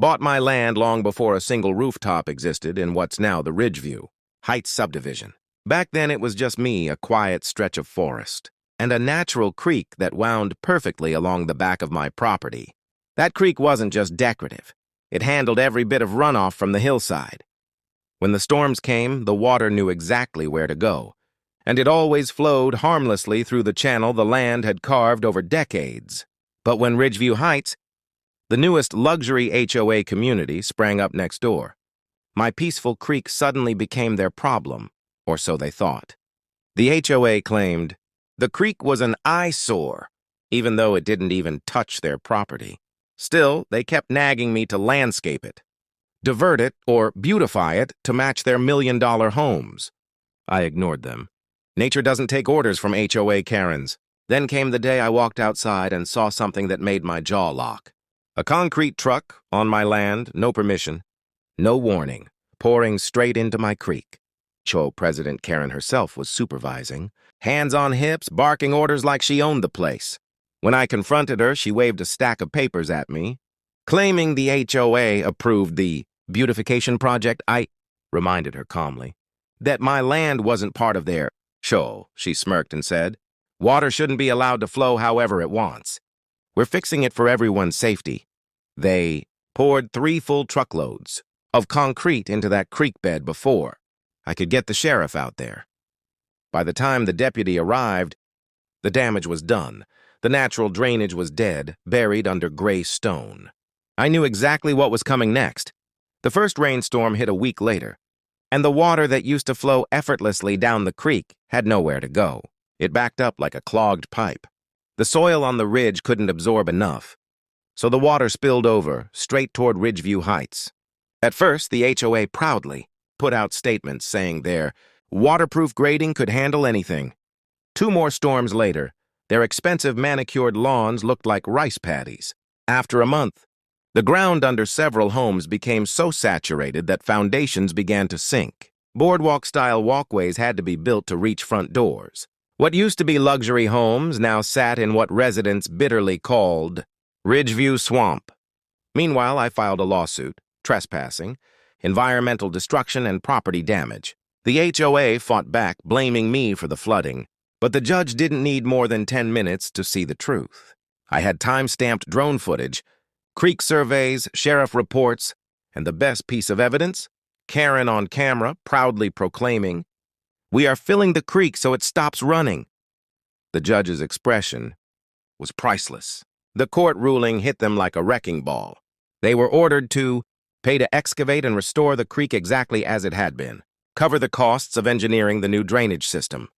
Bought my land long before a single rooftop existed in what's now the Ridgeview Heights subdivision. Back then it was just me, a quiet stretch of forest, and a natural creek that wound perfectly along the back of my property. That creek wasn't just decorative. It handled every bit of runoff from the hillside. When the storms came, the water knew exactly where to go, and it always flowed harmlessly through the channel the land had carved over decades. But when Ridgeview Heights, the newest luxury HOA community, sprang up next door, my peaceful creek suddenly became their problem, or so they thought. The HOA claimed the creek was an eyesore, even though it didn't even touch their property. Still, they kept nagging me to landscape it, divert it, or beautify it to match their million-dollar homes. I ignored them. Nature doesn't take orders from HOA Karens. Then came the day I walked outside and saw something that made my jaw lock. A concrete truck on my land, no permission, no warning, pouring straight into my creek. HOA President Karen herself was supervising, hands on hips, barking orders like she owned the place. When I confronted her, she waved a stack of papers at me, claiming the HOA approved the beautification project. I reminded her calmly that my land wasn't part of their show, she smirked and said. Water shouldn't be allowed to flow however it wants. We're fixing it for everyone's safety. They poured 3 full truckloads of concrete into that creek bed before I could get the sheriff out there. By the time the deputy arrived, the damage was done. The natural drainage was dead, buried under gray stone. I knew exactly what was coming next. The first rainstorm hit a week later, and the water that used to flow effortlessly down the creek had nowhere to go. It backed up like a clogged pipe. The soil on the ridge couldn't absorb enough, so the water spilled over, straight toward Ridgeview Heights. At first, the HOA proudly put out statements saying their waterproof grading could handle anything. 2 more storms later, their expensive manicured lawns looked like rice paddies. After a month, the ground under several homes became so saturated that foundations began to sink. Boardwalk-style walkways had to be built to reach front doors. What used to be luxury homes now sat in what residents bitterly called Ridgeview Swamp. Meanwhile, I filed a lawsuit, trespassing, environmental destruction, and property damage. The HOA fought back, blaming me for the flooding, but the judge didn't need more than 10 minutes to see the truth. I had time-stamped drone footage, creek surveys, sheriff reports, and the best piece of evidence, Karen on camera proudly proclaiming, "We are filling the creek so it stops running." The judge's expression was priceless. The court ruling hit them like a wrecking ball. They were ordered to pay to excavate and restore the creek exactly as it had been, cover the costs of engineering the new drainage system,